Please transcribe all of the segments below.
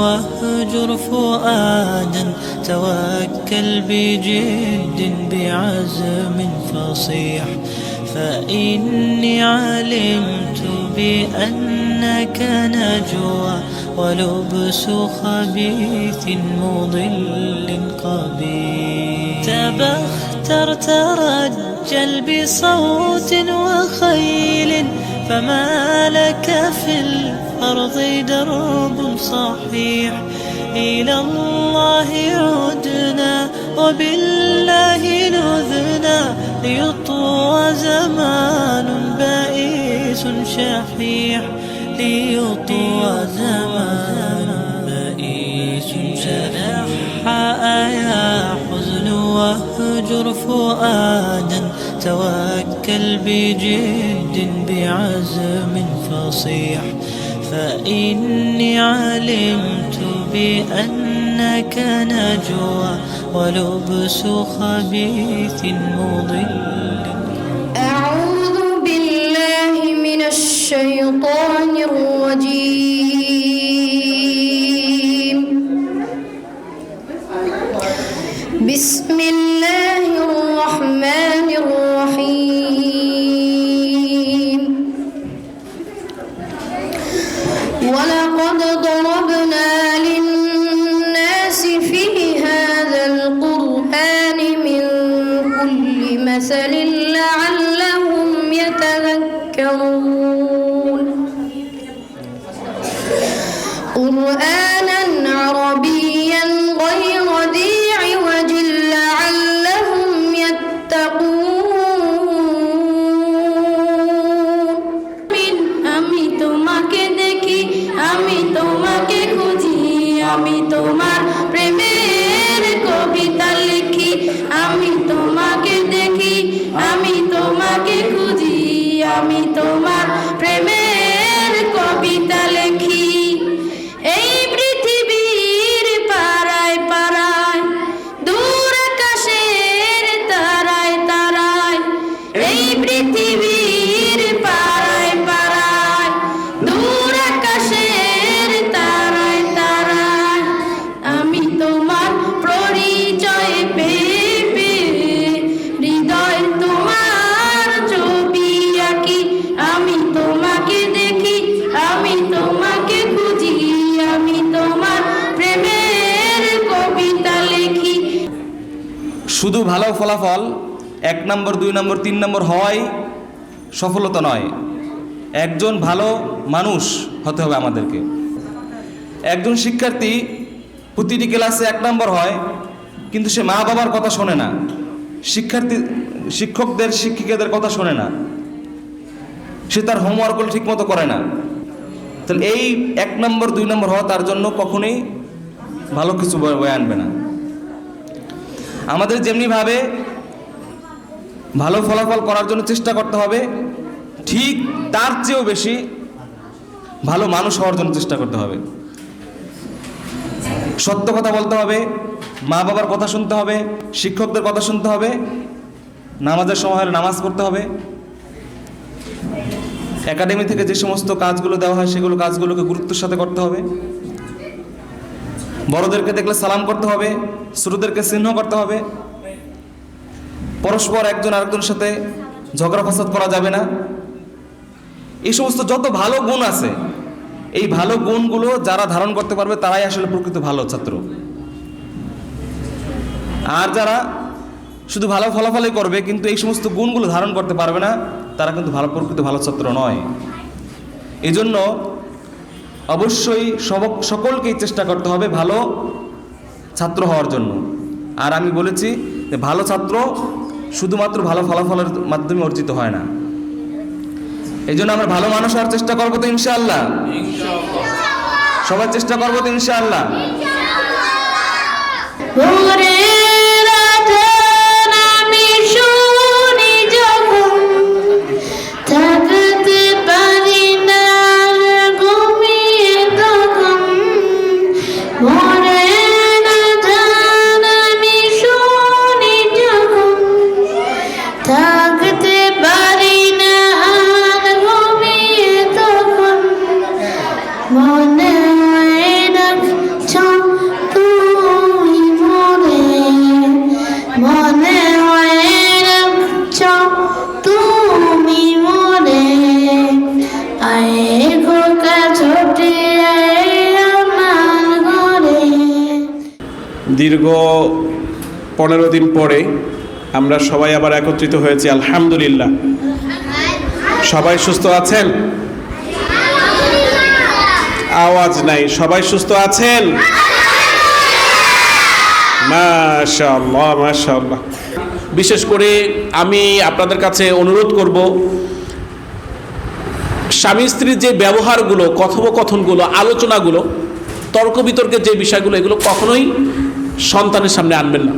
واهجر فؤادا توكل بجد بعزم فصيح فإني علمت بأنك نجوى ولبس خبيث مضل قبيح تبختر ترجل بصوت وخيل فما لك في الأرض درب صحيح إلى الله عدنا وبالله نذنا ليطوى زمان بائس شحيح ليطوى زمان بائس شحيح يا حزن واهجر فؤادا توكل بجد بعزم فصيح فإني علمت بأنك نجوى ولبس خبيث مضل. أعوذ بالله من الشيطان الرجيم. بسم الله الرحمن الرحيم. ولقد ضربنا للناس في هذا القرآن من كل مثل لعلهم يتذكرون. قرآنا عربيا غير ذي عوج لعلهم يتقون. আমি তোমাকে দেখি, আমি তোমাকে খুঁজি, আমি তোমার প্রেমের কবিতা লিখি। আমি তোমাকে দেখি, আমি তোমাকে খুঁজি, আমি তোমার প্রেমের কবিতা লিখি। এই পৃথিবীর পাড়ায় পাড়ায়, দূর আকাশের তারায় তারায়, এই পৃথিবীর পাড়ায় পাড়ায়, দূর আকাশের তারায় তারায়, আমি তোমার পরিচয় পেয়ে পেয়ে হৃদয় তোমার ছবি আঁকি। আমি তোমাকে দেখি, আমি তোমাকে খুঁজি, আমি তোমার প্রেমের কবিতা লিখি। শুধু ভালো ফলাফল 1 নম্বর 2 নম্বর 3 নম্বর হওয়াই সফলতা নয়। একজন ভালো মানুষ হতে হবে আমাদেরকে। একজন শিক্ষার্থী প্রতিটি ক্লাসে 1 নম্বর হয়, কিন্তু সে মা বাবার কথা শোনে না, শিক্ষকদের শিক্ষিকাদের কথা শোনে না, সে তার হোমওয়ার্কগুলো ঠিকমতো করে না। তাহলে এই 1 নম্বর 2 নম্বর হওয়া তার জন্য কখনোই ভালো কিছু বয়ে আনবে না। আমাদের যেমনিভাবে ভালো ফলাফল করার জন্য চেষ্টা করতে হবে, ঠিক তার চেয়েও বেশি ভালো মানুষ হওয়ার জন্য চেষ্টা করতে হবে। সত্য কথা বলতে হবে, মা বাবার কথা শুনতে হবে, শিক্ষকদের কথা শুনতে হবে, নামাজের সময় নামাজ পড়তে হবে, একাডেমি থেকে যে সমস্ত কাজগুলো দেওয়া হয় সেগুলো কাজগুলোকে গুরুত্বের সাথে করতে হবে, বড়দেরকে দেখলে সালাম করতে হবে, ছোটদেরকে চিহ্ন করতে হবে, পরস্পর একজন আরেকজনের সাথে ঝগড়া ফাসাদ করা যাবে না। এই সমস্ত যত ভালো গুণ আছে, এই ভালো গুণগুলো যারা ধারণ করতে পারবে তারাই আসলে প্রকৃত ভালো ছাত্র। আর যারা শুধু ভালো ফলাফলই করবে কিন্তু এই সমস্ত গুণগুলো ধারণ করতে পারবে না, তারা কিন্তু প্রকৃত ভালো ছাত্র নয়। এই জন্য অবশ্যই সকলকেই চেষ্টা করতে হবে ভালো ছাত্র হওয়ার জন্য। আর আমি বলেছি যে ভালো ছাত্র শুধুমাত্র ভালো ফলাফলের মাধ্যমে অর্জিত হয় না। এই জন্য আমরা ভালো মানুষ হওয়ার চেষ্টা করবো তো ইনশাআল্লাহ, সবাই চেষ্টা করবো তো ইনশাআল্লাহ। ঘরে দীর্ঘ 15 দিন পরে আমরা সবাই আবার একত্রিত হয়েছি, আলহামদুলিল্লাহ। সবাই সুস্থ আছেন? আওয়াজ নাই। সবাই সুস্থ আছেন? মাশাআল্লাহ, মাশাআল্লাহ। বিশেষ করে আমি আপনাদের কাছে অনুরোধ করব, স্বামী স্ত্রীর যে ব্যবহারগুলো, কথোপকথনগুলো, আলোচনাগুলো, তর্ক বিতর্কের যে বিষয়গুলো, এগুলো কখনোই সন্তানের সামনে আনবেন না,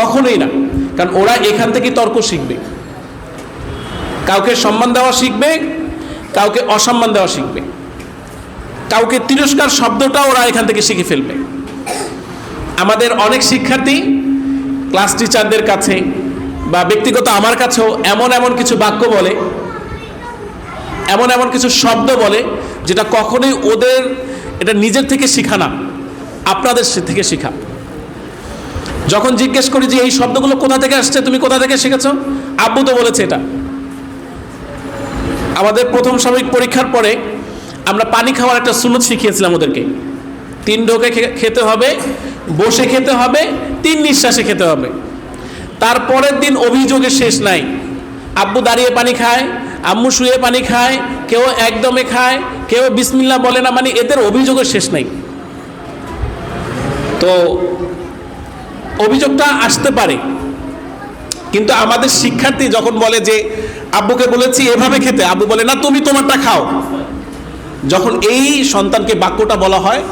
কখনোই না। কারণ ওরা এখান থেকে তর্ক শিখবে, কাউকে সম্মান দেওয়া শিখবে, কাউকে অসম্মান দেওয়া শিখবে, কাউকে তিরস্কার শব্দটা ওরা এখান থেকে শিখে ফেলবে। আমাদের অনেক শিক্ষার্থী ক্লাস টিচারদের কাছে বা ব্যক্তিগত আমার কাছেও এমন কিছু বাক্য বলে, এমন কিছু শব্দ বলে যেটা কখনোই ওদের এটা নিজের থেকে শেখা না, আপনাদের থেকে শেখা। যখন জিজ্ঞেস করি যে এই শব্দগুলো কোথা থেকে আসছে, তুমি কোথা থেকে শিখেছো? আব্বু তো বলেছে এটা। আমাদের প্রথম সাময়িক পরীক্ষার পরে আমরা পানি খাওয়ার একটা সুন্নত শিখিয়েছিলাম ওদেরকে। 3 ঢোকে খেতে হবে, বসে খেতে হবে, 3 নিঃশ্বাসে খেতে হবে। তারপরের দিন অভিযোগের শেষ নাই। আব্বু দাঁড়িয়ে পানি খায়, আম্মু শুয়ে পানি খায়, কেউ একদমে খায়, কেউ বিসমিল্লাহ বলে না, মানে এদের অভিযোগের শেষ নাই। তো অভিযোগটা আসতে পারে, কিন্তু আমাদের শিক্ষার্থী যখন বলে যে আব্বুকে বলেছি এভাবে খেতে, আব্বু বলে না তুমি তোমারটা খাও। যখন এই সন্তানকে বাক্যটা বলা হয়,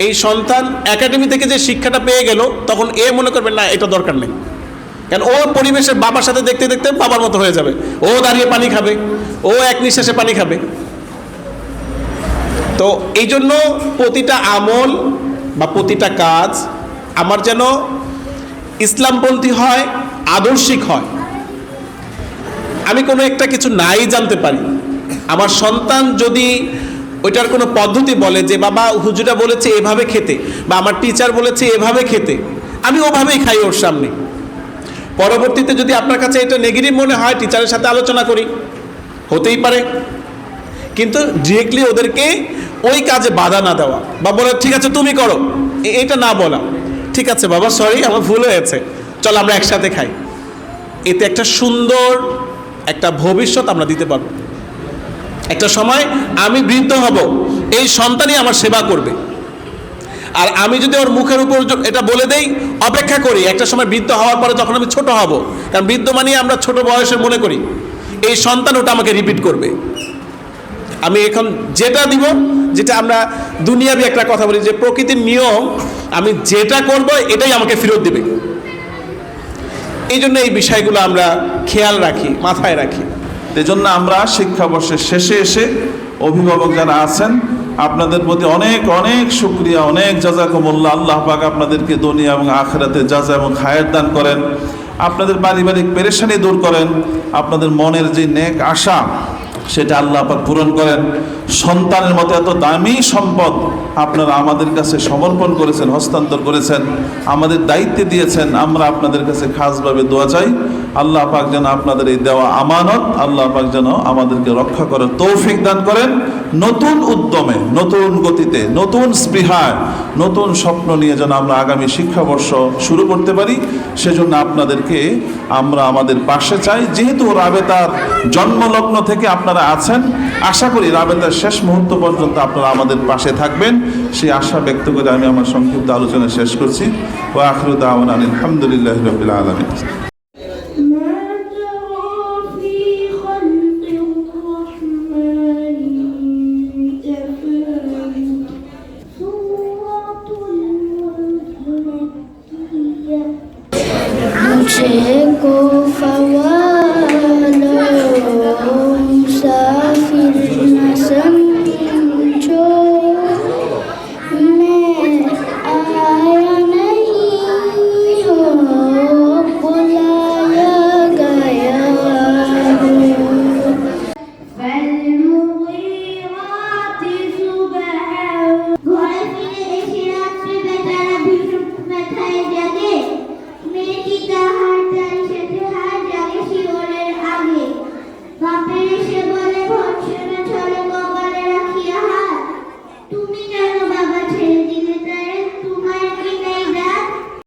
এই সন্তান একাডেমি থেকে যে শিক্ষাটা পেয়ে গেল, তখন এ মনে করবে না এটা দরকার নেই। কারণ ও পরিবেশের বাবার সাথে দেখতে দেখতে বাবার মতো হয়ে যাবে, ও দাঁড়িয়ে পানি খাবে, ও এক নিঃশ্বাসে পানি খাবে। তো এই জন্য প্রতিটা আমল বা প্রতিটা কাজ আমার যেন ইসলামপন্থী হয়, আদর্শিক হয়। আমি কোনো একটা কিছু নাই জানতে পারি, আমার সন্তান যদি ওইটার কোনো পদ্ধতি বলে যে বাবা হুজুরা বলেছে এভাবে খেতে, বা আমার টিচার বলেছে এভাবে খেতে, আমি ওভাবেই খাই ওর সামনে। পরবর্তীতে যদি আপনার কাছে এটা নেগেটিভ মনে হয়, টিচারের সাথে আলোচনা করি, হতেই পারে। কিন্তু ডিরেক্টলি ওদেরকে ওই কাজে বাধা না দেওয়া, বা বলে ঠিক আছে তুমি করো, এটা না বলা। ঠিক আছে বাবা, সরি আমার ভুল হয়েছে, চলো আমরা একসাথে খাই। এতে একটা সুন্দর একটা ভবিষ্যৎ আমরা দিতে পারবো। একটা সময় আমি বৃদ্ধ হব, এই সন্তানই আমার সেবা করবে। আর আমি যদি ওর মুখের উপর এটা বলে দেই, অপেক্ষা করি একটা সময় বৃদ্ধ হওয়ার পরে যখন আমি ছোট হব, কারণ বৃদ্ধ মানে আমরা ছোট বয়সে মনে করি, এই সন্তান ওটা আমাকে রিপিট করবে। আমি এখন যেটা দিব, যেটা আমরা দুনিয়াবি একটা কথা বলি যে প্রকৃতির নিয়ম, আমি যেটা করব এটাই আমাকে ফেরত দিবে। এই জন্য এই বিষয়গুলো আমরা খেয়াল রাখি, মাথায় রাখি। এজন্য আমরা শিক্ষাবর্ষের শেষে এসে অভিভাবক যারা আছেন আপনাদের প্রতি অনেক অনেক শুকরিয়া, অনেক জাযাকুমুল্লাহ। আল্লাহ পাক আপনাদেরকে দুনিয়া এবং আখিরাতে জাযা এবং খায়ের দান করেন, আপনাদের পারিবারিক পেরেশানি দূর করেন, আপনাদের মনের যে নেক আশা সেটা আল্লাহ পাক পূরণ করেন। সন্তানের মতো এত দামি সম্পদ আপনারা আমাদের কাছে সমর্পণ করেছেন, হস্তান্তর করেছেন, আমাদের দায়িত্বে দিয়েছেন। আমরা আপনাদের কাছে খাসভাবে দোয়া চাই, আল্লাহ পাক যেন আপনাদের এই দেওয়া আমানত আল্লাহ পাক যেন আমাদেরকে রক্ষা করার তৌফিক দান করেন। নতুন উদ্যমে, নতুন গতিতে, নতুন স্পৃহায়, নতুন স্বপ্ন নিয়ে যেন আমরা আগামী শিক্ষাবর্ষ শুরু করতে পারি, সেজন্য আপনাদেরকে আমরা আমাদের পাশে চাই। যেহেতু রাবেতার জন্মলগ্ন থেকে আপনারা আছেন, আশা করি রাবেতার শেষ মুহূর্ত পর্যন্ত আপনারা আমাদের পাশে থাকবেন, সেই আশা ব্যক্ত করে আমি আমার সংক্ষিপ্ত আলোচনা শেষ করছি। ওয়া আখিরু দাওয়ানা আলহামদুলিল্লাহি রাব্বিল আলামিন। मुझे को